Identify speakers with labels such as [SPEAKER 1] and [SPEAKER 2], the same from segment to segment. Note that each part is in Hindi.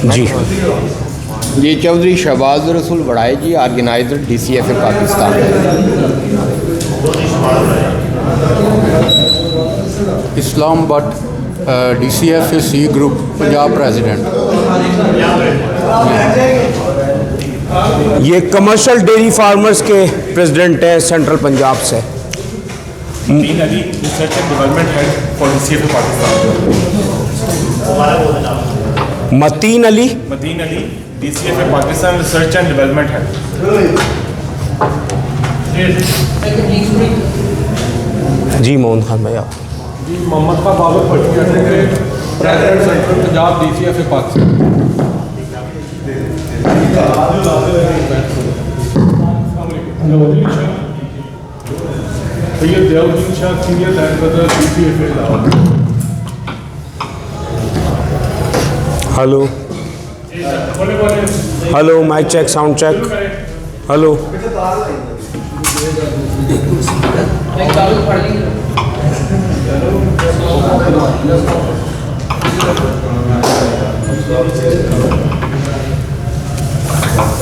[SPEAKER 1] जी
[SPEAKER 2] जी Chaudhary Shahbaz Rasool Badai ji, organiser DCFA Pakistan.
[SPEAKER 3] Islam Bhatt, DCFA C group Punjab president.
[SPEAKER 1] ये कमर्शियल डेयरी फार्मर्स के प्रेसिडेंट हैं सेंट्रल पंजाब से।
[SPEAKER 4] Mateen Ali, research and development head for DCFA Pakistan.
[SPEAKER 1] Mateen Ali,
[SPEAKER 4] DCFA Pakistan research and development head.
[SPEAKER 1] जी मोहन खान भैया।
[SPEAKER 5] जी मोहम्मद का बाबर पटिया से president central Punjab DCFA Pakistan. Syed Dayauddin Shah senior land brother DCFA Lahore.
[SPEAKER 1] Hello hello, mike check, sound check. Hello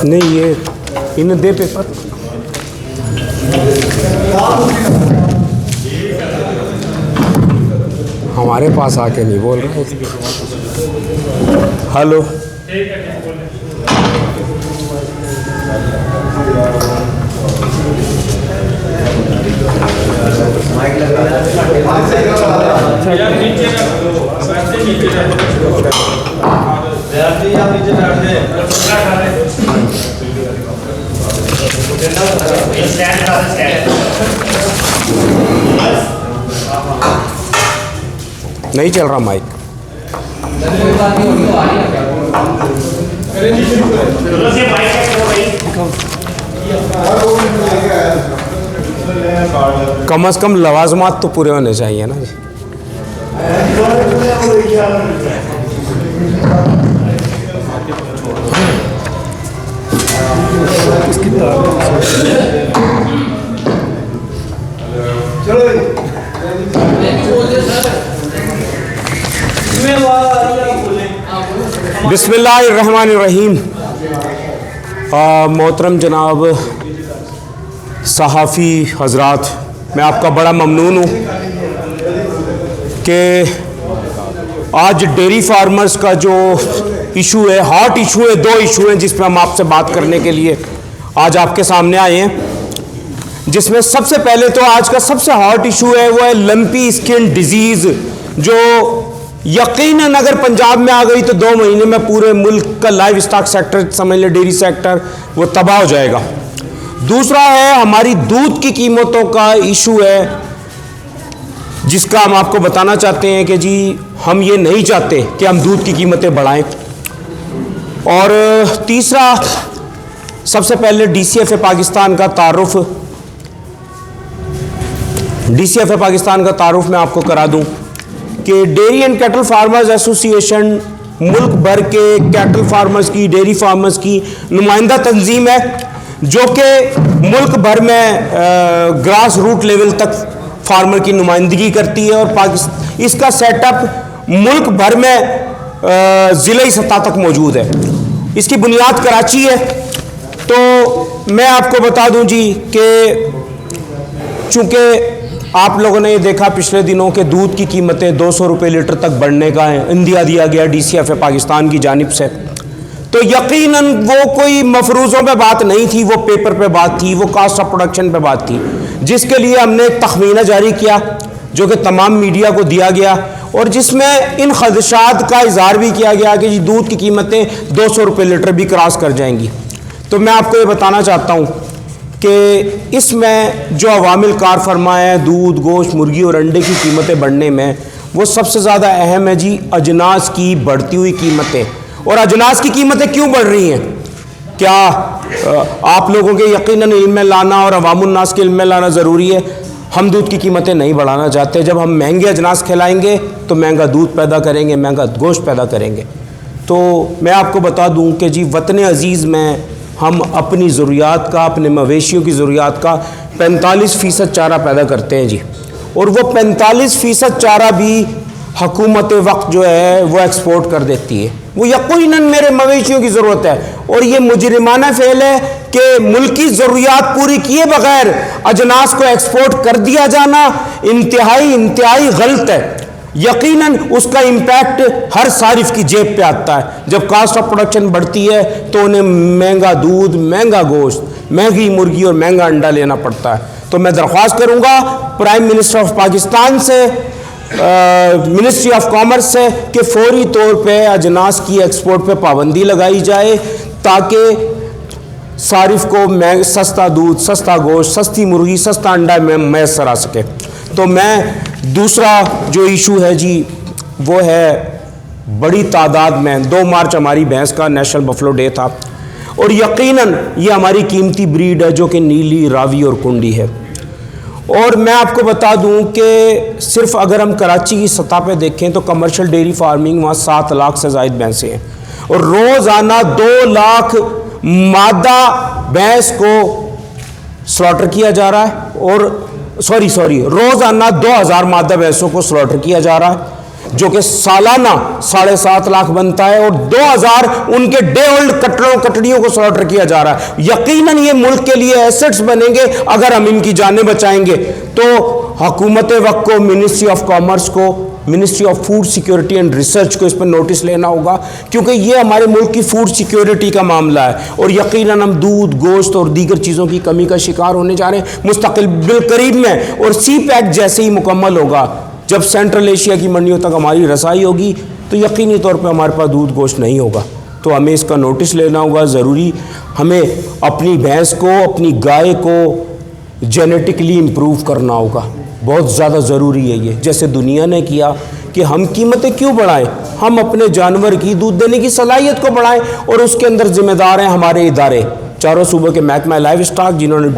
[SPEAKER 1] नहीं, ये इन्हें दे पेपर। हमारे पास आके नहीं बोल रहे। हेलो नहीं चल रहा माइक। कम से कम लवाजमात तो पूरे होने चाहिए ना जी। बिस्मिल्लाहिर्रहमानिर्रहीम। मोहतरम जनाब सहाफ़ी हज़रात, मैं आपका बड़ा ममनून हूँ कि आज डेयरी फार्मर्स का जो इशू है, हॉट इशू है, दो इशू हैं जिस पर हम आपसे बात करने के लिए आज आपके सामने आए हैं। जिसमें सबसे पहले तो आज का सबसे हॉट इशू है वो है लंपी स्किन डिजीज़, जो यकीनन अगर पंजाब में आ गई तो 2 महीने में पूरे मुल्क का लाइव स्टॉक सेक्टर, समझ लें डेयरी सेक्टर, वो तबाह हो जाएगा। दूसरा है हमारी दूध की कीमतों का इशू है, जिसका हम आपको बताना चाहते हैं कि जी हम ये नहीं चाहते कि हम दूध की कीमतें बढ़ाएं। और तीसरा, सबसे पहले DCFA पाकिस्तान का तारुफ, DCFA पाकिस्तान का तारुफ मैं आपको करा दूं कि dairy and cattle farmers association मुल्क भर के कैटल फार्मर्स की, डेयरी फार्मर्स की नुमाइंदा तंजीम है, जो कि मुल्क भर में ग्रास रूट लेवल तक फार्मर की नुमाइंदगी करती है। और इसका सेटअप मुल्क भर में ज़िले सतह तक मौजूद है। इसकी बुनियाद कराची है। तो मैं आपको बता दूं जी कि चूँकि आप लोगों ने ये देखा पिछले दिनों के दूध की कीमतें 200 रुपये लीटर तक बढ़ने का इंदिया दिया गया DCFA पाकिस्तान की जानिब से, तो यकीनन वो कोई मफरूज़ों पे बात नहीं थी, वो पेपर पे बात थी, वो कास्ट ऑफ प्रोडक्शन पे बात थी, जिसके लिए हमने एक तखमीना जारी किया जो कि तमाम मीडिया को दिया गया, और जिसमें इन खदशात का इज़हार भी किया गया कि दूध की कीमतें 200 रुपये लीटर भी क्रॉस कर जाएंगी। तो मैं आपको ये बताना चाहता हूँ कि इसमें जो अवामिल कार फरमा है दूध, गोश्त, मुर्गी और अंडे की कीमतें बढ़ने में, वो सबसे ज़्यादा अहम है जी अजनास की बढ़ती हुई कीमतें। और अजनास की कीमतें क्यों बढ़ रही हैं? क्या आप लोगों के यकीनन इल्म में लाना और अवामुन्नास के इल्म में लाना ज़रूरी है। हम दूध की कीमतें नहीं बढ़ाना चाहते। जब हम महंगे अजनास खिलाएंगे तो महंगा दूध पैदा करेंगे, महंगा गोश्त पैदा करेंगे। तो मैं आपको बता दूं कि जी वतन अज़ीज़ में हम अपनी ज़रूरियात का, अपने मवेशियों की ज़रूरियात का 45% चारा पैदा करते हैं जी, और वो 45% चारा भी हुकूमत वक्त जो है वो एक्सपोर्ट कर देती है। वो यकीनन मेरे मवेशियों की ज़रूरत है। और ये मुजरिमाना फेल है कि मुल्क की ज़रूरियात पूरी किए बगैर अजनास को एक्सपोर्ट कर दिया जाना इंतहाई गलत है। यकीनन उसका इम्पैक्ट हर सारिफ की जेब पे आता है। जब कास्ट ऑफ प्रोडक्शन बढ़ती है तो उन्हें महंगा दूध, महंगा गोश्त, महंगी मुर्गी और महंगा अंडा लेना पड़ता है। तो मैं दरख्वास्त करूँगा प्राइम मिनिस्टर ऑफ पाकिस्तान से, मिनिस्ट्री ऑफ कॉमर्स से कि फौरी तौर पे अजनास की एक्सपोर्ट पे पाबंदी लगाई जाए ताकि सारिफ को सस्ता दूध, सस्ता गोश्त, सस्ती मुर्गी, सस्ता अंडा में मैसर आ सके। तो मैं दूसरा जो इशू है जी वो है बड़ी तादाद में 2 मार्च हमारी भैंस का नेशनल बफलो डे था और यकीनन ये हमारी कीमती ब्रीड है जो कि नीली, रावी और कुंडी है। और मैं आपको बता दूं कि सिर्फ अगर हम कराची की सतह पे देखें तो कमर्शियल डेयरी फार्मिंग वहाँ 7 लाख से ज़ायद भैंसें हैं और रोज़ाना 2 लाख मादा भैंस को स्लॉटर किया जा रहा है और रोज़ाना 2000 मादा भैंसों को स्लॉटर किया जा रहा है जो कि सालाना 7.5 लाख बनता है और 2000 उनके डे ओल्ड कटड़ियों को स्लॉटर किया जा रहा है। यकीनन ये मुल्क के लिए एसेट्स बनेंगे अगर हम इनकी जानें बचाएंगे। तो हुकूमत वक्त को, मिनिस्ट्री ऑफ कॉमर्स को, ministry of food security and research को इस पर नोटिस लेना होगा क्योंकि ये हमारे मुल्क की फूड सिक्योरिटी का मामला है और यकीनन हम दूध, गोश्त और दीगर चीज़ों की कमी का शिकार होने जा रहे हैं मुस्तक़बिल करीब में। और सी पैक जैसे ही मुकम्मल होगा, जब सेंट्रल एशिया की मंडियों तक हमारी रसाई होगी तो यकीनी तौर पर हमारे पास दूध गोश्त नहीं होगा। तो हमें इसका नोटिस लेना होगा ज़रूरी। हमें अपनी भैंस को, अपनी गाय को जेनेटिकली इम्प्रूव करना होगा, बहुत ज़्यादा ज़रूरी है ये। जैसे दुनिया ने किया कि हम कीमतें क्यों बढ़ाएं, हम अपने जानवर की दूध देने की सलाहियत को बढ़ाएं और उसके अंदर जिम्मेदार हैं हमारे इदारे, चारों सूबों के महकमा लाइव स्टॉक जिन्होंने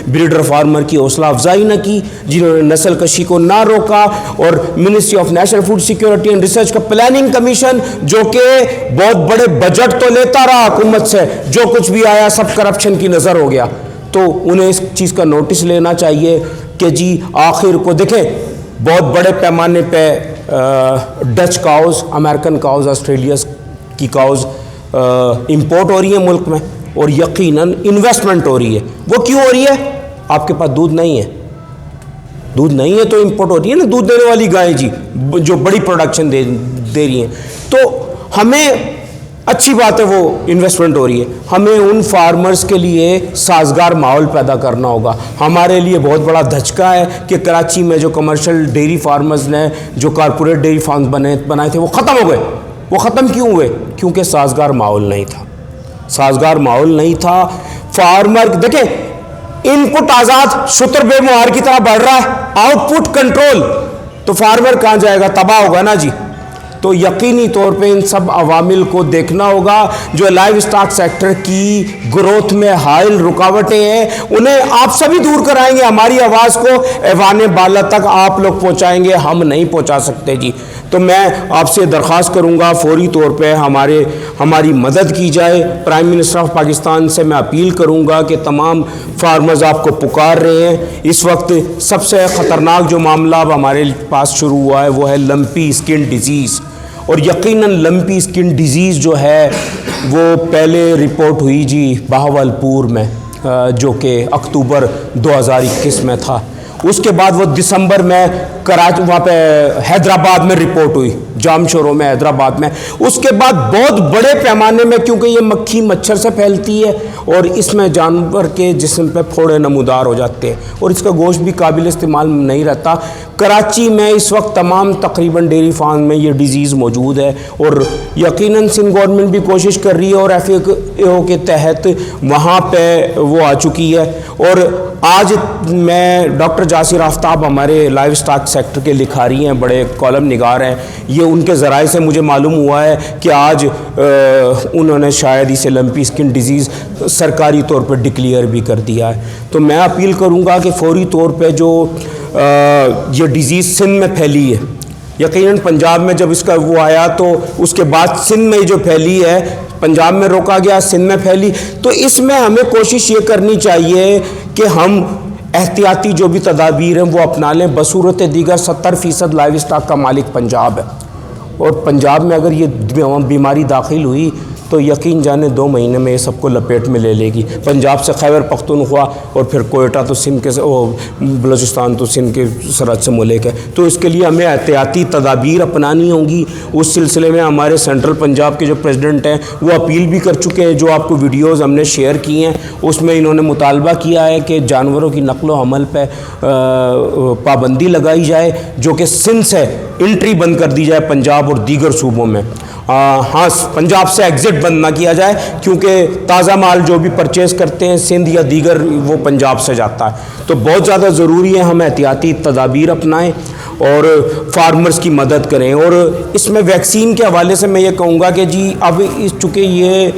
[SPEAKER 1] ब्रीडर फार्मर की हौसला अफजाई न की, जिन्होंने नस्ल कशी को ना रोका, और ministry of national food security and research का प्लानिंग कमीशन जो कि बहुत बड़े बजट तो लेता रहा हुकूमत से, जो कुछ भी आया सब करप्शन की नज़र हो गया। तो उन्हें इस चीज़ का नोटिस लेना चाहिए कि जी आखिर को देखें बहुत बड़े पैमाने पे Dutch cows, American cows, Australia की काउज़ इंपोर्ट हो रही है मुल्क में और यकीनन इन्वेस्टमेंट हो रही है। वो क्यों हो रही है? आपके पास दूध नहीं है, दूध नहीं है तो इंपोर्ट हो रही है ना, दूध देने वाली गायें जी जो बड़ी प्रोडक्शन दे रही हैं। तो हमें अच्छी बात है वो इन्वेस्टमेंट हो रही है, हमें उन फार्मर्स के लिए साजगार माहौल पैदा करना होगा। हमारे लिए बहुत बड़ा धचका है कि कराची में जो कमर्शियल डेयरी फार्मर्स ने जो कारपोरेट डेयरी फार्म बनाए थे वो ख़त्म हो गए। वो ख़त्म क्यों हुए? क्योंकि साजगार माहौल नहीं था, साजगार माहौल नहीं था। फार्मर देखें, इनपुट आज़ाद शुतर बेमुहार की तरह बढ़ रहा है, आउटपुट कंट्रोल, तो फार्मर कहाँ जाएगा? तबाह होगा ना जी। तो यकीनी तौर पे इन सब अवामिल को देखना होगा। जो लाइव स्टॉक सेक्टर की ग्रोथ में हाइल रुकावटें हैं उन्हें आप सभी दूर कराएंगे। हमारी आवाज़ को ऐवान बाला तक आप लोग पहुंचाएंगे, हम नहीं पहुंचा सकते जी। तो मैं आपसे दरख्वास्त करूंगा फौरी तौर पे हमारी मदद की जाए। प्राइम मिनिस्टर ऑफ पाकिस्तान से मैं अपील करूंगा कि तमाम फार्मर्स आपको पुकार रहे हैं। इस वक्त सबसे ख़तरनाक जो मामला अब हमारे पास शुरू हुआ है वो है लंपी स्किन डिजीज़। और यकीनन लंपी स्किन डिजीज़ जो है वो पहले रिपोर्ट हुई जी बहावलपुर में, जो कि अक्टूबर 2021 में था। उसके बाद वो दिसंबर में कराची वहाँ पे हैदराबाद में रिपोर्ट हुई, जामशोरों में, हैदराबाद में। उसके बाद बहुत बड़े पैमाने में, क्योंकि ये मक्खी मच्छर से फैलती है और इसमें जानवर के जिस्म पे फोड़े नमूदार हो जाते हैं और इसका गोश्त भी काबिल इस्तेमाल नहीं रहता। कराची में इस वक्त तमाम तकरीबन डेयरी फार्म में ये डिज़ीज़ मौजूद है और यकीनन सिंध गवर्नमेंट भी कोशिश कर रही है और FAO के तहत वहाँ पे वो आ चुकी है। और आज मैं डॉक्टर जासिर आफ्ताब हमारे लाइव स्टॉक सेक्टर के लिखारी हैं, बड़े कॉलम निगार हैं, ये उनके ज़राए से मुझे मालूम हुआ है कि आज उन्होंने शायद इसे लंपी स्किन डिज़ीज़ सरकारी तौर पर डिक्लेयर भी कर दिया है। तो मैं अपील करूँगा कि फौरी तौर पे जो ये डिज़ीज़ सिंध में फैली है, यकीनन पंजाब में जब इसका वो आया तो उसके बाद सिंध में जो फैली है, पंजाब में रोका गया, सिंध में फैली, तो इसमें हमें कोशिश ये करनी चाहिए कि हम एहतियाती जो भी तदाबीर हैं वो अपना लें। बसूरत दीगर 70% लाइव स्टॉक का मालिक पंजाब है और पंजाब में अगर ये बीमारी दाखिल हुई तो यकीन जाने 2 महीने में ये सबको लपेट में ले लेगी। पंजाब से खैबर पख्तूनख्वा और फिर कोयटा तो सिंध के बलूचिस्तान तो सिंध के सरहद से मुल्क है। तो इसके लिए हमें एहतियाती तदाबीर अपनानी होंगी। उस सिलसिले में हमारे सेंट्रल पंजाब के जो प्रेसिडेंट हैं वो अपील भी कर चुके हैं। जो आपको वीडियोज़ हमने शेयर की हैं उसमें इन्होंने मुतालबा किया है कि जानवरों की नकलो हमल पर पाबंदी लगाई जाए, जो कि सिंध से एंट्री बंद कर दी जाए पंजाब और दीगर सूबों में। हाँ, पंजाब से एग्ज़िट बंद ना किया जाए, क्योंकि ताज़ा माल जो भी परचेज़ करते हैं सिंध या दीगर वो पंजाब से जाता है। तो बहुत ज़्यादा ज़रूरी है हम एहतियाती तदाबीर अपनाएं और फार्मर्स की मदद करें। और इसमें वैक्सीन के हवाले से मैं ये कहूँगा कि जी अब इस चूँकि ये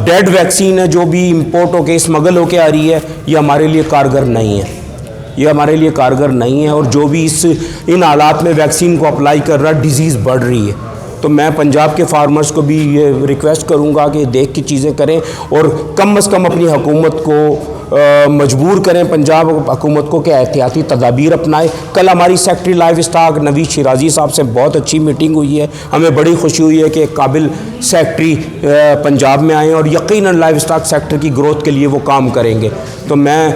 [SPEAKER 1] डेड वैक्सीन है जो भी इम्पोर्ट होकर स्मगल होकर आ रही है, ये हमारे लिए कारगर नहीं है, ये हमारे लिए कारगर नहीं है। और जो भी इन हालात में वैक्सीन को अप्लाई कर रहा है, डिज़ीज़ बढ़ रही है। तो मैं पंजाब के फार्मर्स को भी ये रिक्वेस्ट करूंगा कि देख के चीज़ें करें और कम से कम अपनी हुकूमत को मजबूर करें, पंजाब हुकूमत को कि एहतियाती तदाबीर अपनाए। कल हमारी secretary life stock Naveed Shirazi साहब से बहुत अच्छी मीटिंग हुई है। हमें बड़ी खुशी हुई है कि एक काबिल सेक्रेटरी पंजाब में आए और यकीनन लाइफ स्टॉक सेक्टर की ग्रोथ के लिए वो काम करेंगे। तो मैं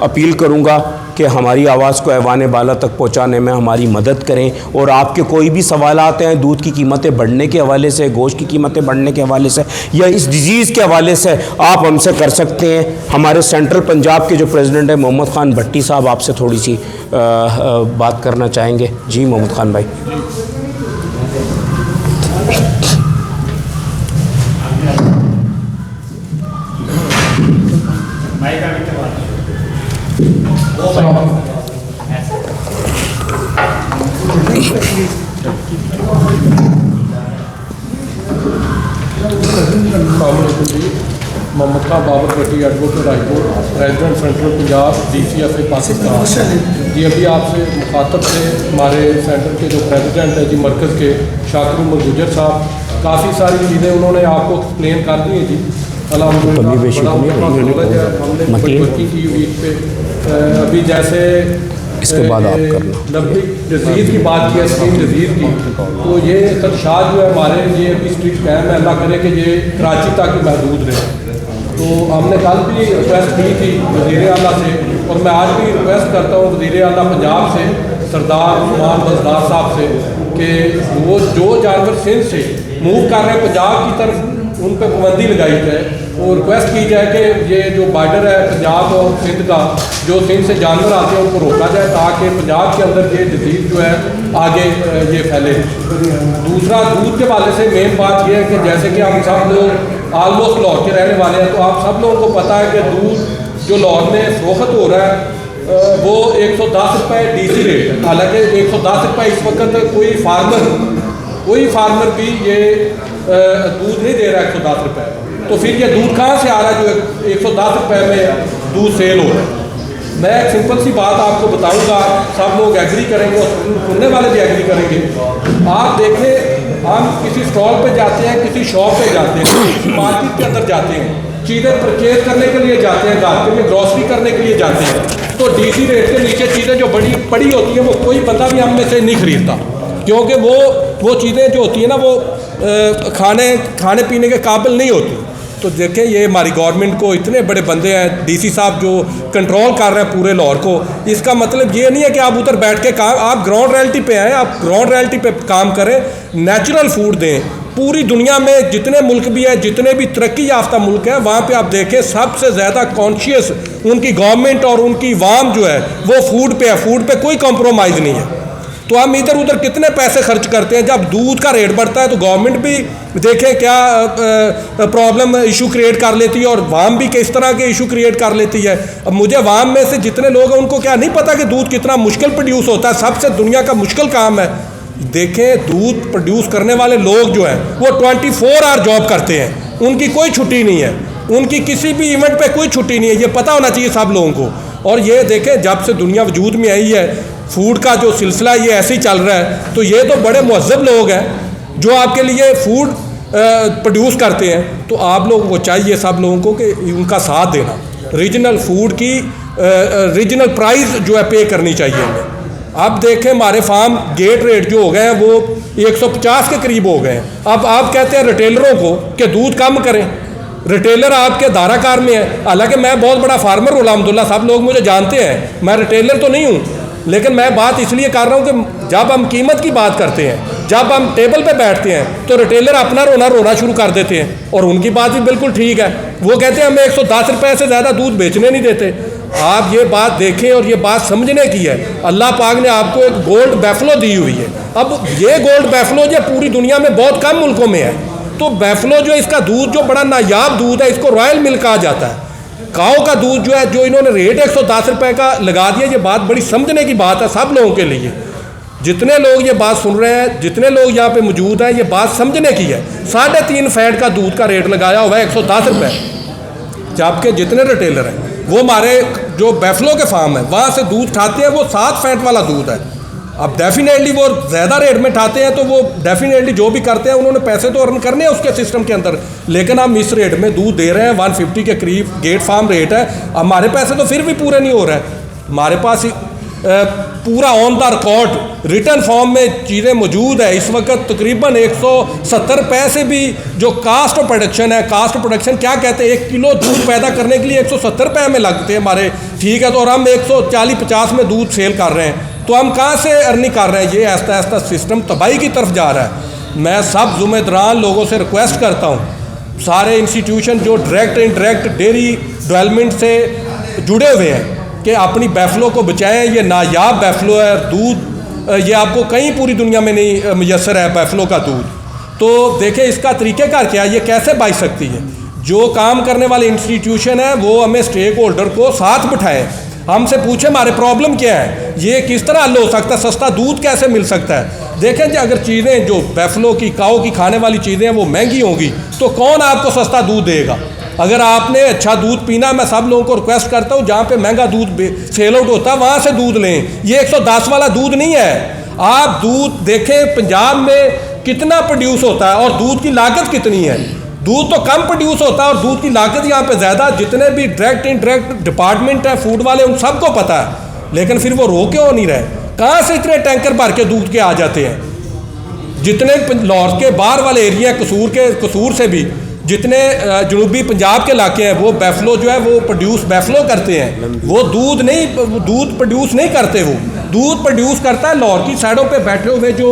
[SPEAKER 1] अपील करूंगा कि हमारी आवाज़ को ऐवान बाला तक पहुंचाने में हमारी मदद करें। और आपके कोई भी सवालात हैं दूध की कीमतें बढ़ने के हवाले से, गोश्त की कीमतें बढ़ने के हवाले से या इस डिज़ीज़ के हवाले से, आप हमसे कर सकते हैं। हमारे सेंट्रल पंजाब के जो प्रेसिडेंट हैं मोहम्मद ख़ान भट्टी साहब आपसे थोड़ी सी बात करना चाहेंगे। जी मोहम्मद ख़ान भाई।
[SPEAKER 5] Mohammad Khan Babar Bhatti advocate high court, president central Punjab DCFA Pakistan. जी अभी आपसे मुखातब थे हमारे सेंटर के जो प्रेसिडेंट है जी मरकज़ के शाकिर उमर गुजर साहब। काफ़ी सारी चीज़ें उन्होंने आपको एक्सप्लेन कर दी हैं जी। अल्हम्दुलिल्लाह हमने वर्किंग की हुई इस पर। अभी जैसे
[SPEAKER 1] इसके बाद आप करना
[SPEAKER 5] नब्बी डिजीज़ की बात की है, स्किन डिजीज़ की, तो ये खदशात जो है हमारे ये अभी स्ट्रिक्ट कैम है, अल्लाह करे कि ये कराची तक ही महदूद रहे। तो हमने कल भी रिक्वेस्ट की थी वज़ीर आला से और मैं आज भी रिक्वेस्ट करता हूँ वज़ीर आला पंजाब से सरदार उस्मान बज़दार साहब से कि वो जो जानवर सिंध से मूव कर रहे हैं पंजाब की तरफ उन पर पाबंदी लगाई जाए और रिक्वेस्ट की जाए कि ये जो बॉर्डर है पंजाब और सिंध का, जो सिंध से जानवर आते हैं उनको रोका जाए ताकि पंजाब के अंदर ये डिजीज़ जो है आगे ये फैले। दूसरा दूध के हवाले से मेन बात ये है कि जैसे कि हम सब लोग ऑलमोस्ट लाहौर के रहने वाले हैं, तो आप सब लोगों को पता है कि दूध जो लाहौर में फरोख्त हो रहा है वो 110 रुपये DC रेट है। हालाँकि 110 रुपये इस वक्त कोई फार्मर भी ये दूध नहीं दे रहा है 110 रुपये। तो फिर ये दूध कहाँ से आ रहा है जो 110 रुपये में दूध सेल हो रहा है। मैं एक सिंपल सी बात आपको बताऊंगा, सब लोग एग्री करेंगे और सुनने वाले भी एग्री करेंगे। आप देखें हम किसी स्टॉल पे जाते हैं, किसी शॉप पे जाते हैं, मार्केट के अंदर जाते हैं, चीज़ें परचेज करने के लिए जाते हैं, घर के लिए ग्रॉसरी करने के लिए जाते हैं, तो DC रेट के नीचे चीज़ें जो बड़ी पड़ी होती हैं वो कोई बंदा भी हम में से नहीं खरीदता, क्योंकि वो चीज़ें जो होती हैं ना वो खाने पीने के काबिल नहीं होती। तो देखें ये हमारी गवर्नमेंट को इतने बड़े बंदे हैं, DC साहब जो कंट्रोल कर रहे हैं पूरे लाहौर को। इसका मतलब ये नहीं है कि आप उधर बैठ के काम, आप ग्राउंड रियलिटी पे आएँ, आप ग्राउंड रियलिटी पे काम करें, नेचुरल फूड दें। पूरी दुनिया में जितने मुल्क भी है, जितने भी तरक्की याफ्ता मुल्क हैं, वहाँ पे आप देखें सबसे ज़्यादा कॉन्शियस उनकी गवर्नमेंट और उनकी वाम जो है वो फूड पे है, फूड पे कोई कॉम्प्रोमाइज़ नहीं है। तो हम इधर उधर कितने पैसे खर्च करते हैं। जब दूध का रेट बढ़ता है तो गवर्नमेंट भी देखें क्या प्रॉब्लम इशू क्रिएट कर लेती है और वाम भी किस तरह के इशू क्रिएट कर लेती है। अब मुझे वाम में से जितने लोग हैं उनको क्या नहीं पता कि दूध कितना मुश्किल प्रोड्यूस होता है, सबसे दुनिया का मुश्किल काम है। देखें दूध प्रोड्यूस करने वाले लोग जो हैं वो 24 आवर जॉब करते हैं, उनकी कोई छुट्टी नहीं है, उनकी किसी भी इवेंट पे कोई छुट्टी नहीं है, ये पता होना चाहिए सब लोगों को। और ये देखें जब से दुनिया वजूद में आई है फूड का जो सिलसिला ये ऐसे ही चल रहा है, तो ये तो बड़े मुहज़्ज़ब लोग हैं जो आपके लिए फूड प्रोड्यूस करते हैं। तो आप लोगों को चाहिए सब लोगों को कि उनका साथ देना, रीजनल फूड की रीजनल प्राइस जो है पे करनी चाहिए हमें। अब देखें हमारे फार्म गेट रेट जो हो गए हैं वो 150 के करीब हो गए हैं। अब आप कहते हैं रिटेलरों को कि दूध कम करें, रिटेलर आपके धाराकार में है। हालांकि मैं बहुत बड़ा फार्मर हूँ अल्हम्दुलिल्लाह, सब लोग मुझे जानते हैं, मैं रिटेलर तो नहीं हूँ, लेकिन मैं बात इसलिए कर रहा हूँ कि जब हम कीमत की बात करते हैं, जब हम टेबल पे बैठते हैं तो रिटेलर अपना रोना शुरू कर देते हैं, और उनकी बात भी बिल्कुल ठीक है। वो कहते हैं हमें 110 रुपये से ज़्यादा दूध बेचने नहीं देते। आप ये बात देखें और ये बात समझने की है। अल्लाह पाक ने आपको एक गोल्ड बैफलो दी हुई है। अब ये गोल्ड बैफलो जो पूरी दुनिया में बहुत कम मुल्कों में है, तो बैफलो जो इसका दूध जो बड़ा नायाब दूध है, इसको रॉयल मिल्क कहा जाता है। काओ का दूध जो है, जो इन्होंने रेट 110 रुपये का लगा दिया, ये बात बड़ी समझने की बात है सब लोगों के लिए। जितने लोग ये बात सुन रहे हैं, जितने लोग यहाँ पे मौजूद हैं, ये बात समझने की है। 3.5 फैट का दूध का रेट लगाया हुआ है 110 रुपये, जबकि जितने रिटेलर हैं वो हमारे जो बैफलो के फार्म है वहाँ से दूध ठाते हैं, वो 7 फैट वाला दूध है। अब डेफिनेटली वो ज़्यादा रेट में ठाते हैं, तो वो डेफिनेटली जो भी करते हैं उन्होंने पैसे तो अर्न करने हैं उसके सिस्टम के अंदर, लेकिन हम इस रेट में दूध दे रहे हैं 150 के करीब गेट फार्म रेट है। हमारे पैसे तो फिर भी पूरे नहीं हो रहे हैं। हमारे पास पूरा on the record return form में चीज़ें मौजूद है। इस वक्त तकरीबन 170 रुपये से भी जो कास्ट ऑफ प्रोडक्शन है, कास्ट ऑफ प्रोडक्शन क्या कहते हैं, 1 किलो दूध पैदा करने के लिए 170 रुपये में लगते हैं हमारे, ठीक है, तो और हम 140-50 में दूध सेल कर रहे हैं, तो हम कहाँ से अर्निंग कर रहे हैं। ये आहिस्ता आहिस्ता सिस्टम तबाही की तरफ जा रहा है। मैं सब ज़िम्मेदारान लोगों से रिक्वेस्ट करता हूँ, सारे इंस्टीट्यूशन जो डायरेक्ट इनडायरेक्ट डेयरी डेवलपमेंट से जुड़े हुए हैं, कि अपनी बैफलो को बचाएं। ये नायाब बैफलो है, दूध ये आपको कहीं पूरी दुनिया में नहीं मैसर है बैफलो का दूध। तो देखें इसका तरीक़ेकार क्या है, ये कैसे बच सकती है। जो काम करने वाले इंस्टीट्यूशन है वो हमें स्टेक होल्डर को साथ बिठाएं, हमसे पूछे हमारे प्रॉब्लम क्या है, ये किस तरह हल हो सकता है, सस्ता दूध कैसे मिल सकता है। देखें जी, अगर चीज़ें जो बैफलो की काओ की खाने वाली चीज़ें हैं वो महंगी होंगी, तो कौन आपको सस्ता दूध देगा। अगर आपने अच्छा दूध पीना, मैं सब लोगों को रिक्वेस्ट करता हूँ जहाँ पे महंगा दूध सेल आउट होता है वहाँ से दूध लें। ये 110 वाला दूध नहीं है। आप दूध देखें पंजाब में कितना प्रोड्यूस होता है और दूध की लागत कितनी है। दूध तो कम प्रोड्यूस होता है और दूध की लागत यहाँ पे ज़्यादा। जितने भी डायरेक्ट इनडायरेक्ट डिपार्टमेंट है फूड वाले, उन सबको पता है, लेकिन फिर वो रो क्यों नहीं रहे। कहाँ से इतने टैंकर भर के दूध के आ जाते हैं। जितने लाहौर के बाहर वाले एरिया, कसूर से भी जितने जनूबी पंजाब के इलाके हैं, वो बैफलो जो है वो प्रोड्यूस बैफलो करते हैं। वो दूध प्रोड्यूस नहीं करते, वो दूध प्रोड्यूस करता है लाहौर की साइडों पे बैठे हुए जो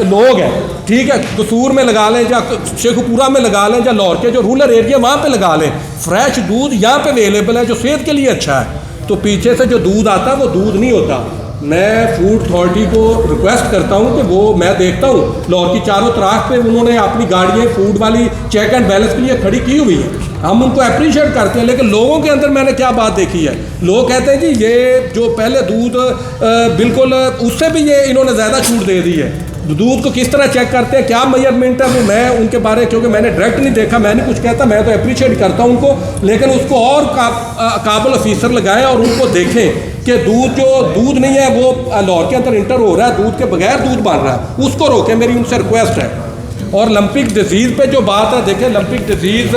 [SPEAKER 5] लोग हैं, ठीक है, कसूर में लगा लें या शेखपुरा में लगा लें या लाहौर के जो रूरल एरिया वहाँ पे लगा लें। फ्रेश दूध यहाँ पे अवेलेबल है जो सेहत के लिए अच्छा है। तो पीछे से जो दूध आता है वो दूध नहीं होता। मैं फूड अथॉरिटी को रिक्वेस्ट करता हूँ कि वो, मैं देखता हूँ लाहौर की चारों तरफ पे उन्होंने अपनी गाड़ियाँ फूड वाली चेक एंड बैलेंस के लिए खड़ी की हुई है, हम उनको अप्रिशिएट करते हैं। लेकिन लोगों के अंदर मैंने क्या बात देखी है, लोग कहते हैं जी ये जो पहले दूध बिल्कुल उससे भी ये इन्होंने ज़्यादा छूट दे दी है। दूध को किस तरह चेक करते हैं, क्या मेजरमेंट है, वो मैं उनके बारे, क्योंकि मैंने डायरेक्ट नहीं देखा, मैं नहीं कुछ कहता, मैं तो अप्रिशिएट करता हूँ उनको, लेकिन उसको और काबिल ऑफिसर लगाएं और उनको देखें कि दूध नहीं है वो लाहौर के अंदर इंटर हो रहा है, दूध के बगैर दूध बन रहा है, उसको रोकें, मेरी उनसे रिक्वेस्ट है। और लंपिक डिजीज़ पे जो बात है, देखें लंपिक डिजीज़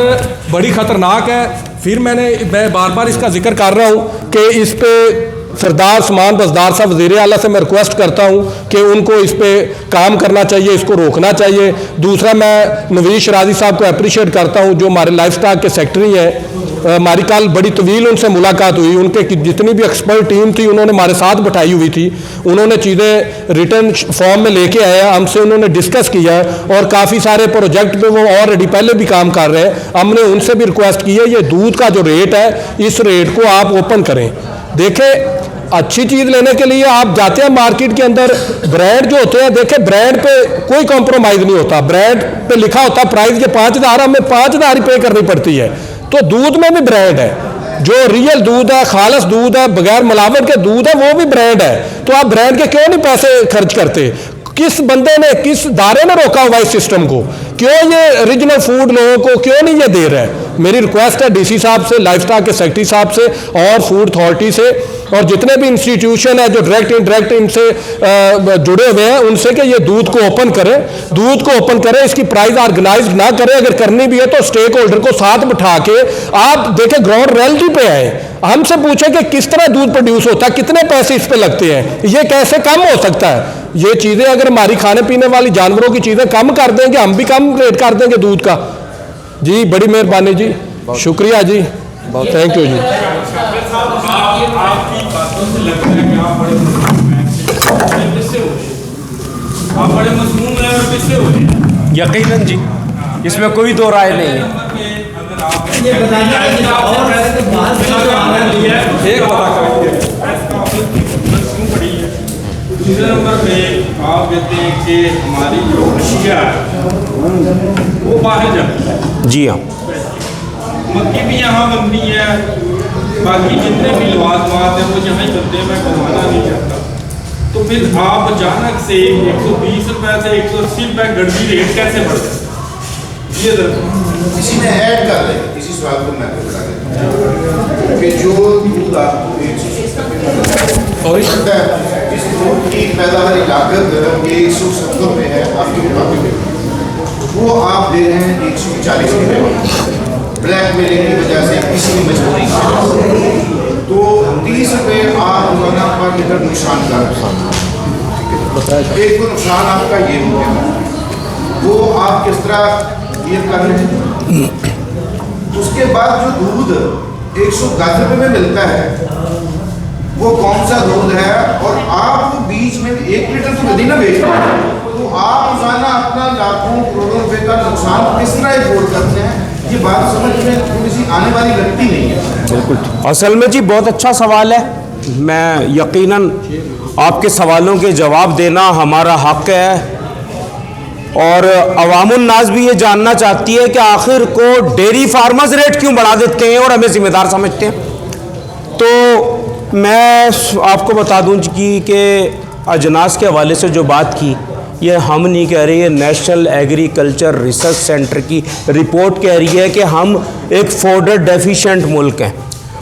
[SPEAKER 5] बड़ी ख़तरनाक है। फिर मैं बार बार इसका जिक्र कर रहा हूँ कि इस पे सरदार समान बजदार साहब वज़ीर आला से मैं रिक्वेस्ट करता हूँ कि उनको इस पे काम करना चाहिए, इसको रोकना चाहिए। दूसरा, मैं नवीद शराजी साहब को अप्रिशिएट करता हूँ जो हमारे लाइफ स्टॉक के सेक्रेटरी हैं। हमारी कल बड़ी तवील उनसे मुलाकात हुई, उनके जितनी भी एक्सपर्ट टीम थी उन्होंने हमारे साथ बैठाई हुई थी, उन्होंने चीज़ें रिटर्न फॉर्म में लेके आया, हमसे उन्होंने डिस्कस किया और काफ़ी सारे प्रोजेक्ट पे वो ऑलरेडी पहले भी काम कर रहे हैं। हमने उनसे भी रिक्वेस्ट की है ये दूध का जो रेट है इस रेट को आप ओपन करें। देखें, अच्छी चीज़ लेने के लिए आप जाते हैं मार्केट के अंदर, ब्रांड जो होते हैं, देखें ब्रांड पे कोई कॉम्प्रोमाइज़ नहीं होता। ब्रांड पे लिखा होता प्राइस के 5,000, हमें 5,000 ही पे करनी पड़ती है। तो दूध में भी ब्रांड है, जो रियल दूध है, खालस दूध है, बगैर मिलावट के दूध है, वो भी ब्रांड है। तो आप ब्रांड के क्यों नहीं पैसे खर्च करते। किस बंदे ने, किस दायरे ने रोका हुआ इस सिस्टम को, क्यों ये ओरिजिनल फूड लोगों को क्यों नहीं ये दे रहा है। मेरी रिक्वेस्ट है डीसी साहब से, लाइफ स्टॉक के सेक्रेटरी साहब से और फूड अथॉरिटी से और जितने भी इंस्टीट्यूशन है जो डायरेक्ट इनडायरेक्ट इनसे जुड़े हुए हैं उनसे कि ये दूध को ओपन करें, इसकी प्राइस ऑर्गेनाइज ना करें, अगर करनी भी है तो स्टेक होल्डर को साथ बिठा के आप देखें, ग्राउंड रियलिटी पे आए, हमसे पूछें कि किस तरह दूध प्रोड्यूस होता है, कितने पैसे इस पे लगते हैं, ये कैसे कम हो सकता है। ये चीज़ें अगर हमारी खाने पीने वाली जानवरों की चीज़ें कम कर देंगे, हम भी कम रेट कर देंगे दूध का। जी बड़ी मेहरबानी जी, शुक्रिया जी, थैंक यू जी।
[SPEAKER 4] आपकी बातों से लगता है कि आप बड़े मसनून हैं और किससे हो रहे हैं।
[SPEAKER 1] यकीनन जी, इसमें कोई दो राय नहीं है।
[SPEAKER 4] दूसरे नंबर पे आप कहते हैं कि हमारी जो अशिया है वो बाहर जाती है।
[SPEAKER 1] जी हाँ,
[SPEAKER 4] मक्की भी यहाँ बनती है, बाकी जितने भी लवाजमात हैं वो यहाँ ही बनते हैं, मैं कमाना नहीं चाहता। तो फिर आप अचानक से 120 रुपये से 180 रुपये गड्डी रेट कैसे बढ़ गए? ये
[SPEAKER 6] किसी ने ऐड कर दे, इसी सवाल को मैं आपको बता देता हूँ कि जो दूध आपको 170 सकता है, इस दूध की पैदावारी लागत 170 रुपये है आपके मुताबिक, वो आप दे रहे हैं 140 रुपये ब्लैक मेलिंग की वजह से, किसी की मजबूरी से, तो 30 रुपये आप रोजाना पर लीटर नुकसान का एक तो नुकसान आपका ये हो गया, वो आप किस तरह ये कर रहे हैं। उसके बाद जो दूध 110 रुपये में मिलता है वो कौन सा दूध है, और आप बीच में 1 लीटर तो नदी ना बेच रहे हैं, तो आप रोजाना अपना लाखों करोड़ों रुपए का नुकसान किस तरह रिपोर्ट करते हैं, ये बात समझ में थोड़ी सी आने वाली लगती नहीं है।
[SPEAKER 1] बिल्कुल। असल में जी बहुत अच्छा सवाल है, मैं यकीनन आपके सवालों के जवाब देना हमारा हक है, और अवामुन्नास भी ये जानना चाहती है कि आखिर को डेयरी फार्मर्स रेट क्यों बढ़ा देते हैं और हमें जिम्मेदार समझते हैं। तो मैं आपको बता दूं कि अजनास के हवाले से जो बात की, ये हम नहीं कह रहे, ये नेशनल एग्रीकल्चर रिसर्च सेंटर की रिपोर्ट कह रही है कि हम एक फॉडर डेफिशिएंट मुल्क हैं,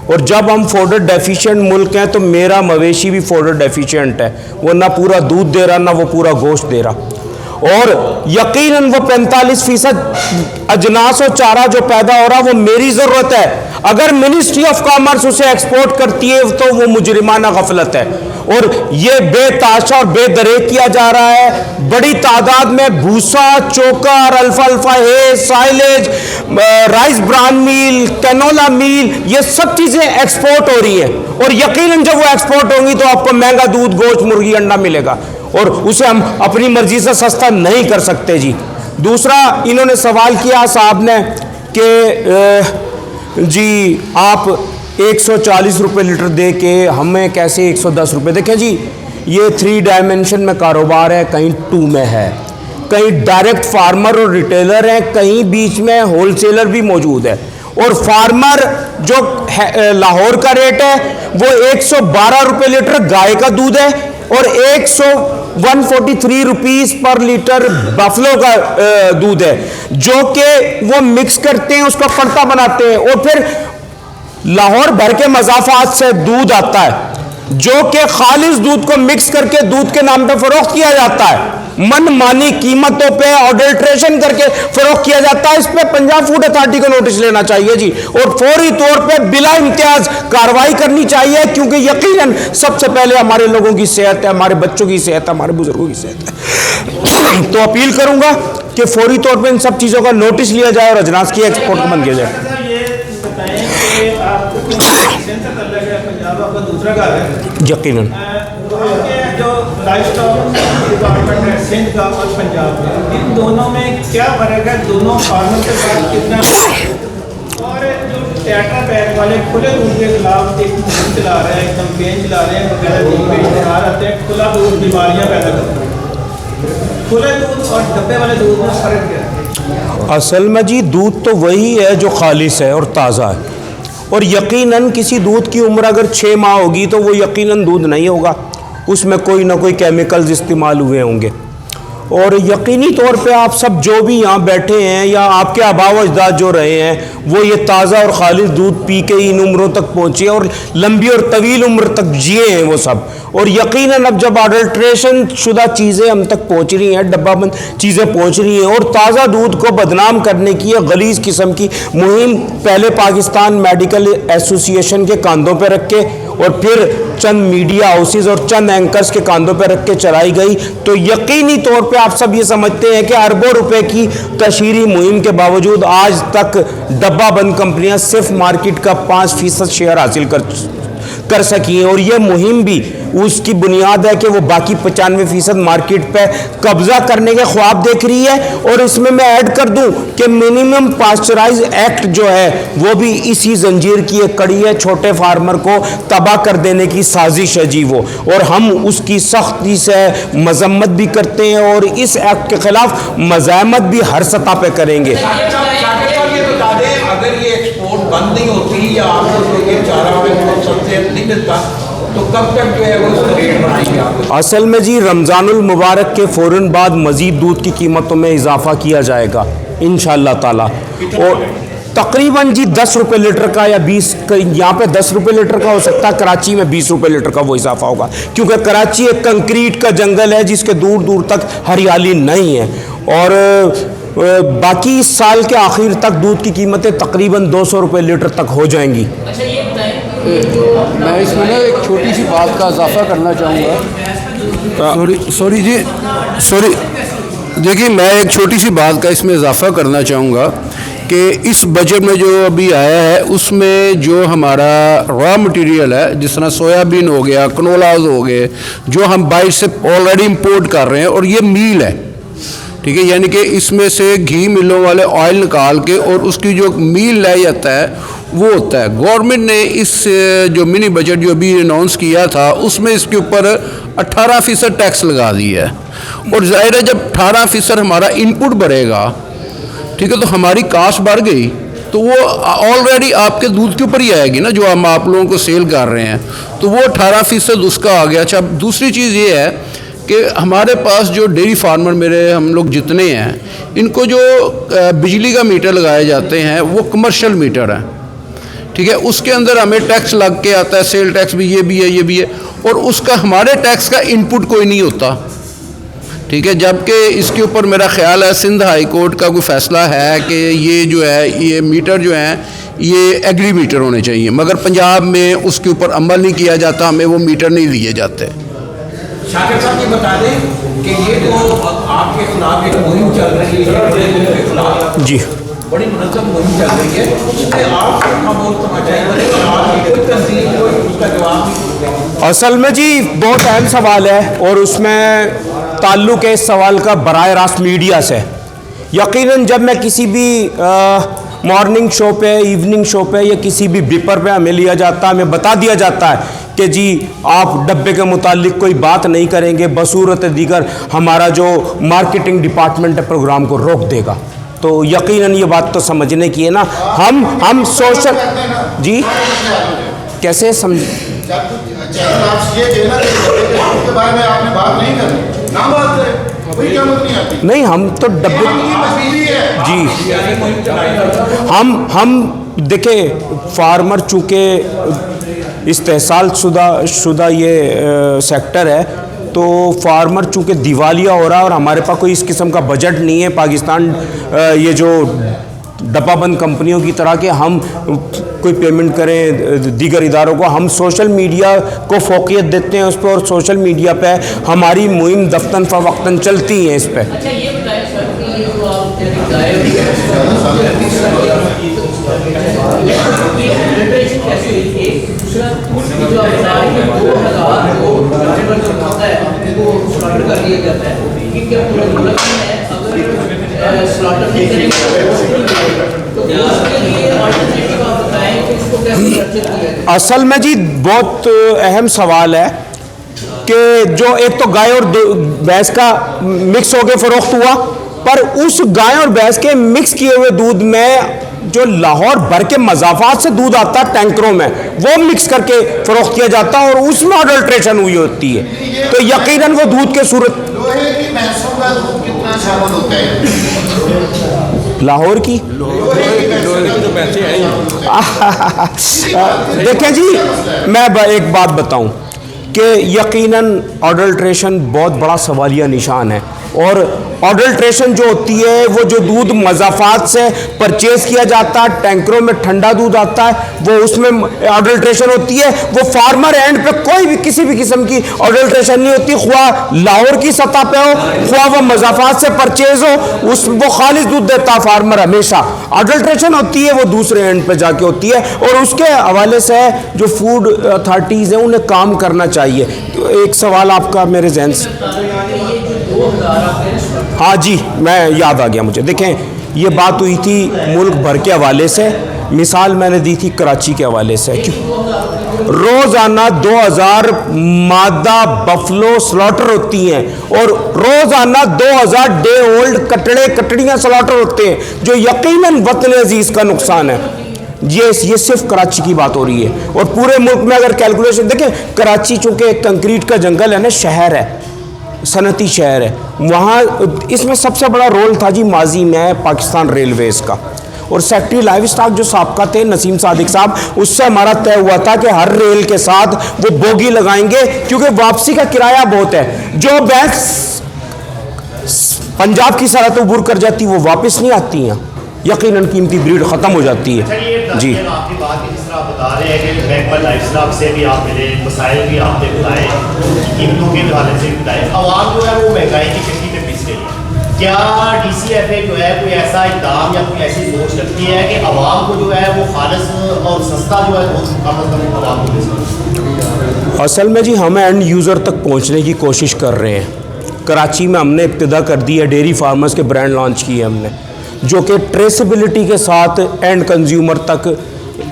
[SPEAKER 1] और जब हम फॉडर डेफिशिएंट मुल्क हैं तो मेरा मवेशी भी फॉडर डेफिशिएंट है, वो ना पूरा दूध दे रहा ना वो पूरा गोश्त दे रहा, और यकीनन वो 45% अजनास और चारा जो पैदा हो रहा वो मेरी ज़रूरत है। अगर मिनिस्ट्री ऑफ कॉमर्स उसे एक्सपोर्ट करती है तो वो मुजरिमाना गफलत है, और ये बेताशा और बेदरेक किया जा रहा है। बड़ी तादाद में भूसा, चोकर, अल्फा हे, साइलेज, राइस ब्रान मील, कैनोला मील, ये सब चीज़ें एक्सपोर्ट हो रही हैं, और यकीनन जब वो एक्सपोर्ट होंगी तो आपको महंगा दूध, गोश्त, मुर्गी, अंडा मिलेगा, और उसे हम अपनी मर्जी से सस्ता नहीं कर सकते जी। दूसरा इन्होंने सवाल किया साहब ने कि जी आप 140 रुपये लीटर दे के हमें कैसे 110 रुपये। देखें जी, ये 3 डायमेंशन में कारोबार है, कहीं 2 में है, कहीं डायरेक्ट फार्मर और रिटेलर हैं, कहीं बीच में होलसेलर भी मौजूद है, और फार्मर जो लाहौर का रेट है वो 112 रुपये लीटर गाय का दूध है, और 143 रुपीज़ पर लीटर बफलो का दूध है, जो कि वो मिक्स करते हैं, उसका पड़ता बनाते हैं, और फिर लाहौर भर के मज़ाफ़ात से दूध आता है जो कि खालिस दूध को मिक्स करके दूध के नाम पे फरोख्त किया जाता है, मनमानी कीमतों पे ऑडल्ट्रेशन करके फरोख्त किया जाता है। इस पे पंजाब फूड अथॉरिटी को नोटिस लेना चाहिए जी, और फौरी तौर पे बिला इम्तियाज कार्रवाई करनी चाहिए, क्योंकि यकीनन सबसे पहले हमारे लोगों की सेहत है, हमारे बच्चों की सेहत है, हमारे बुजुर्गों की सेहत है। तो अपील करूंगा कि फौरी तौर पर इन सब चीज़ों का नोटिस लिया जाए और अजनास की एक्सपोर्ट को बंद किया जाए।
[SPEAKER 7] दूसरा घर है
[SPEAKER 1] यकीनन
[SPEAKER 7] जो लाइफ स्टॉक डिपार्टमेंट है सिंध का और पंजाब का, इन दोनों में क्या फर्क है, दोनों फार्मर के साथ कितना, और जो टेट्रा पैक वाले खुले दूध के खिलाफ एक मुहिम चला रहे हैं, कैंपेन चला रहे हैं, वगैरह टीवी पे इश्तेहार आते हैं, खुला दूध बीमारियाँ पैदा करता है, खुले दूध और डब्बे वाले दूध में फर्क क्या है?
[SPEAKER 1] असल में जी दूध तो वही है जो खालिस है और ताज़ा है, और यकीनन किसी दूध की उम्र अगर 6 माह होगी तो वो यकीनन दूध नहीं होगा, उसमें कोई ना कोई केमिकल्स इस्तेमाल हुए होंगे। और यकीनी तौर पे आप सब जो भी यहाँ बैठे हैं या आपके आबा व अजदाद जो रहे हैं वो ये ताज़ा और खालिश दूध पी के इन उम्रों तक पहुँचे और लंबी और तवील उम्र तक जिए हैं वो सब। और यकीनन अब जब अडल्ट्रेशन शुदा चीज़ें हम तक पहुँच रही हैं, डब्बाबंद चीज़ें पहुँच रही हैं और ताज़ा दूध को बदनाम करने की एक गलीज़ किस्म की मुहिम पहले पाकिस्तान मेडिकल एसोसिएशन के कांधों पर रख के और फिर चंद मीडिया हाउसेस और चंद एंकर्स के कांधों पर रख के चलाई गई, तो यकीनी तौर पे आप सब ये समझते हैं कि अरबों रुपए की तशहीरी मुहिम के बावजूद आज तक डब्बा बंद कंपनियां सिर्फ मार्केट का 5% शेयर हासिल कर सकी हैं। और ये मुहिम भी उसकी बुनियाद है कि वो बाकी 95% मार्केट पे कब्जा करने के ख्वाब देख रही है। और इसमें मैं ऐड कर दूं कि मिनिमम पास्चराइज एक्ट जो है वो भी इसी जंजीर की एक कड़ी है, छोटे फार्मर को तबाह कर देने की साजिश है जी वो। और हम उसकी सख्ती से मजम्मत भी करते हैं और इस एक्ट के खिलाफ मज़ाहमत भी हर सतह पे करेंगे।
[SPEAKER 8] अगर ये एक्सपोर्ट बंद नहीं होती या आपको जो ये चारा सबसे नहीं मिलता तो कब तक जो है वो उसका रेट बढ़ाएंगे आप?
[SPEAKER 1] असल में जी रमज़ानुल मुबारक के फ़ौरन बाद मज़ीद दूध की कीमतों में इजाफा किया जाएगा इंशाअल्लाह ताला। और तकरीबन जी 10 रुपये लीटर का या 20, यहाँ पे 10 रुपये लीटर का हो सकता है, कराची में 20 रुपये लीटर का वो इजाफा होगा, क्योंकि कराची एक कंक्रीट का जंगल है जिसके दूर दूर तक हरियाली नहीं है। और बाकी इस साल के आखिर तक दूध की कीमतें तकरीबन 200 रुपये लीटर तक हो जाएंगी।
[SPEAKER 3] मैं इसमें ना एक छोटी सी बात का इजाफा करना चाहूँगा। सॉरी देखिए, मैं एक छोटी सी बात का इसमें इजाफा करना चाहूँगा कि इस बजट में जो अभी आया है उसमें जो हमारा रॉ मटेरियल है, जिस तरह सोयाबीन हो गया, कनोलाज हो गए, जो हम बाहर से ऑलरेडी इंपोर्ट कर रहे हैं, और ये मील है, ठीक है, यानी कि इसमें से घी मिलों वाले ऑयल निकाल के और उसकी जो मील लाया जाता है वो होता है। गवर्नमेंट ने इस जो मिनी बजट जो अभी अनाउंस किया था उसमें इसके ऊपर 18% टैक्स लगा दिया है। और ज़ाहिर है जब 18% हमारा इनपुट बढ़ेगा, ठीक है, तो हमारी कास्ट बढ़ गई तो वो ऑलरेडी आपके दूध के ऊपर ही आएगी ना, जो हम आप लोगों को सेल कर रहे हैं, तो वो 18% उसका आ गया। अच्छा, दूसरी चीज़ ये है कि हमारे पास जो डेयरी फार्मर हम लोग जितने हैं, इनको जो बिजली का मीटर लगाए जाते हैं वो कमर्शियल मीटर है, ठीक है, उसके अंदर हमें टैक्स लग के आता है, सेल टैक्स भी, ये भी है, ये भी है, और उसका हमारे टैक्स का इनपुट कोई नहीं होता, ठीक है। जबकि इसके ऊपर मेरा ख्याल है सिंध हाई कोर्ट का कोई फैसला है कि ये जो है ये मीटर जो हैं ये एग्री मीटर होने चाहिए, मगर पंजाब में उसके ऊपर अमल नहीं किया जाता, हमें वो मीटर नहीं दिए जाते।
[SPEAKER 8] शाकिर साहब ये बता दें कि ये जो आपके खिलाफ एक मुहिम चल रही है
[SPEAKER 1] जी,
[SPEAKER 8] बड़ी मुनज़्ज़म मुहिम चल रही है, उसमें आप खामोश होना चाहिए, कोई तंजीम कोई उसका जवाब नहीं।
[SPEAKER 1] असल में जी बहुत अहम सवाल है और उसमें ताल्लुक़ है इस सवाल का बराह रास्त मीडिया से। यकीनन जब मैं किसी भी मॉर्निंग शो पे, इवनिंग शो पे या किसी भी बिपर पे हमें लिया जाता है, हमें बता दिया जाता है कि जी आप डब्बे के मुतालिक कोई बात नहीं करेंगे, बसूरत दीगर हमारा जो मार्केटिंग डिपार्टमेंट है प्रोग्राम को रोक देगा, तो यकीनन ये बात तो समझने की है ना। हम सोशल जी कैसे समझ नहीं, हम तो डब्बे जी हम देखें, फार्मर चूँकि इस्तेहसाल शुदा ये सेक्टर है, तो फार्मर चूँकि दिवालिया हो रहा है और हमारे पास कोई इस किस्म का बजट नहीं है पाकिस्तान ये जो डब्बाबंद कंपनियों की तरह के हम कोई पेमेंट करें दीगर इदारों को। हम सोशल मीडिया को फोकियत देते हैं उस पर और सोशल मीडिया पे हमारी मुहिम दफ्तन फ़वक्तन चलती हैं इस पर।
[SPEAKER 9] अच्छा ये बताएं सर कि ये जो आप कैसे हुई थी, दूसरा जो आप बता रहे हैं 2000 जो जानवर जो खाता है वो स्लॉटर कर दिया जाता है कि क्या पूरे मुल्क में अगर स्लॉटर नहीं करेंगे तो उसके लिए अल्टरनेटिव आप बताएं कि इसको कैसे चर्चित किया जाए।
[SPEAKER 1] असल में जी बहुत अहम सवाल है कि जो एक तो गाय और भैंस का मिक्स होकर फरोख्त हुआ, पर उस गाय और भैंस के मिक्स किए हुए दूध में जो लाहौर भर के मजाफात से दूध आता है टैंकरों में, वो मिक्स करके फरोख्त किया जाता है और उसमें अडल्ट्रेशन हुई होती है, तो यकीनन वो दूध के सूरत
[SPEAKER 6] लोहे की भैंसों का दूध कितना शामिल होता है?
[SPEAKER 1] लाहौर की
[SPEAKER 5] जो पैसे हैं
[SPEAKER 1] देखें जी, मैं एक बात बताऊं कि यकीनन अडल्ट्रेशन बहुत बड़ा सवालिया निशान है, और अडल्ट्रेशन जो होती है वो जो दूध मज़ाफ़ात से परचेज़ किया जाता है, टैंकरों में ठंडा दूध आता है, वो उसमें अडल्ट्रेशन होती है। वो फार्मर एंड पे कोई भी किसी भी किस्म की अडल्ट्रेशन नहीं होती, ख्वाह लाहौर की सतह पे हो, ख्वाह वो मज़ाफ़ात से परचेज़ हो, वो खालिश दूध देता है फार्मर हमेशा। अडल्ट्रेशन होती है वो दूसरे एंड पे जाके होती है, और उसके हवाले से जो फूड अथॉरिटीज़ हैं उन्हें काम करना चाहिए। एक सवाल आपका मेरे जहन से, हाँ जी, मैं याद आ गया मुझे। देखें, ये बात हुई थी मुल्क भर के हवाले से, मिसाल मैंने दी थी कराची के हवाले से। रोज़ाना 2000 मादा बफलो स्लॉटर होती हैं, और रोज़ाना 2000 डे ओल्ड कटड़ियाँ स्लॉटर होते हैं, जो यकीनन वतन अजीज़ का नुकसान है। ये सिर्फ कराची की बात हो रही है, और पूरे मुल्क में अगर कैलकुलेशन देखें, कराची चूँकि कंक्रीट का जंगल है ना, शहर है, सनती शहर है, वहाँ इसमें सबसे बड़ा रोल था जी माजी में पाकिस्तान रेलवेज़ का। और सेक्रेटरी लाइव स्टॉक जो साबका थे नसीम सादिक साहब, उससे हमारा तय हुआ था कि हर रेल के साथ वो बोगी लगाएंगे, क्योंकि वापसी का किराया बहुत है। जो भैंस पंजाब की सरहद उबूर कर जाती वो वापस नहीं आती हैं, यकीनन कीमती ब्रीड ख़त्म हो जाती है जी।
[SPEAKER 10] आपकी बात की जिस तरह आप बता रहे हैं कि बैकवर्ड लाइफस्टाइल से भी आप मिले, मसाइल भी आपने बताए, कीमतों के हवाले से भी बताए, आवाम जो है वो महंगाई की चक्की में पिस गई है। क्या DCFA जो है कोई ऐसा इक़दाम या कोई ऐसी सोच रखती है कि आवाम को जो है वो खालिस और सस्ता जो है वो आवाम को दे सके?
[SPEAKER 1] असल में जी हम एंड यूज़र तक पहुंचने की कोशिश कर रहे हैं। कराची में हमने इब्तिदा कर दी है, डेयरी फार्मर्स के ब्रांड लॉन्च किए हमने, जो कि ट्रेसिबिलिटी के साथ एंड कंज्यूमर तक,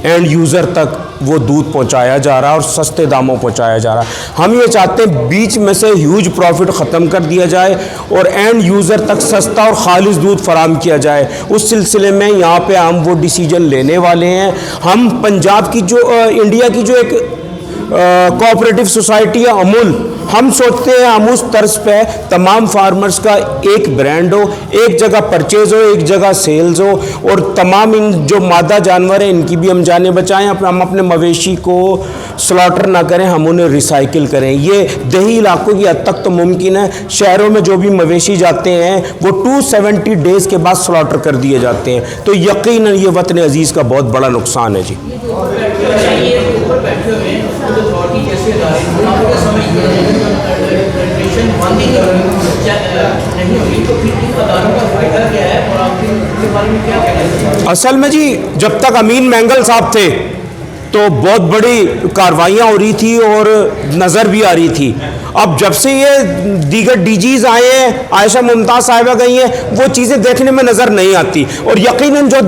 [SPEAKER 1] एंड यूज़र तक वो दूध पहुंचाया जा रहा है और सस्ते दामों पहुंचाया जा रहा है। हम ये चाहते हैं बीच में से ह्यूज प्रॉफिट ख़त्म कर दिया जाए और एंड यूज़र तक सस्ता और खालिश दूध फराम किया जाए। उस सिलसिले में यहाँ पे हम वो डिसीजन लेने वाले हैं। हम पंजाब की जो इंडिया की जो एक कोऑपरेटिव सोसाइटी है अमूल, हम सोचते हैं हम उस तर्ज पे तमाम फार्मर्स का एक ब्रांड हो, एक जगह परचेज हो, एक जगह सेल्स हो, और तमाम इन जो मादा जानवर हैं इनकी भी हम जानें बचाएं। हम अपने मवेशी को स्लॉटर ना करें, हम उन्हें रिसाइकिल करें। ये देही इलाकों की हद तक तो मुमकिन है, शहरों में जो भी मवेशी जाते हैं वो 270 डेज़ के बाद स्लॉटर कर दिए जाते हैं, तो यकीनन ये वतन अजीज़ का बहुत बड़ा नुकसान है जी। असल में जी जब तक अमीन मैंगल साहब थे तो बहुत बड़ी कार्रवाइयाँ हो रही थी और नज़र भी आ रही थी। अब जब से ये दीगर डीजीज आए हैं, आयशा मुमताज़ साहिबा गई हैं, वो चीज़ें देखने में नज़र नहीं आती, और यकीनन जो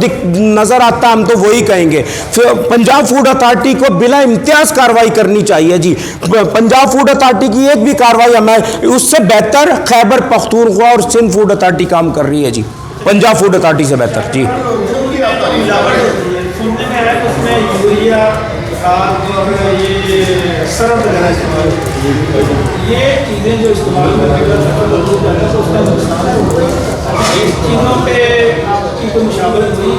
[SPEAKER 1] नज़र आता हम तो वही कहेंगे। फिर पंजाब फूड अथॉरिटी को बिला इम्तियाज़ कार्रवाई करनी चाहिए जी। पंजाब फूड अथॉरिटी की एक भी कार्रवाई हमें उससे बेहतर खैबर पख्तूनख्वा और सिंध फूड अथॉरिटी काम कर रही है जी, पंजाब फूड अथॉरिटी से बेहतर जी।
[SPEAKER 7] सुनने में है कि उसमें यूरिया खाद और ये सरफ वगैरह इस्तेमाल होती है। ये चीज़ें जो इस्तेमाल करके तो उसका नुकसान है। इन चीज़ों पे आपकी कोई मुशावरत हुई?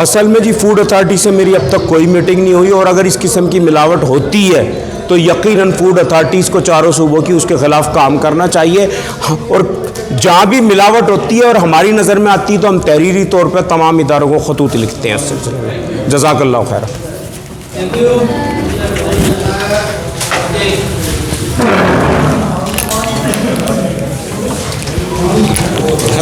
[SPEAKER 1] असल में जी फूड अथॉरिटी से मेरी अब तक कोई मीटिंग नहीं हुई, और अगर इस किस्म की मिलावट होती है तो यकीनन फूड अथॉरिटीज़ को चारों सूबों की उसके ख़िलाफ़ काम करना चाहिए। और जहाँ भी मिलावट होती है और हमारी नज़र में आती है तो हम तहरीरी तौर पर तमाम इदारों को खतूत लिखते हैं इस सिलसिले में। जज़ाकल्लाह खैर।
[SPEAKER 9] Thank you.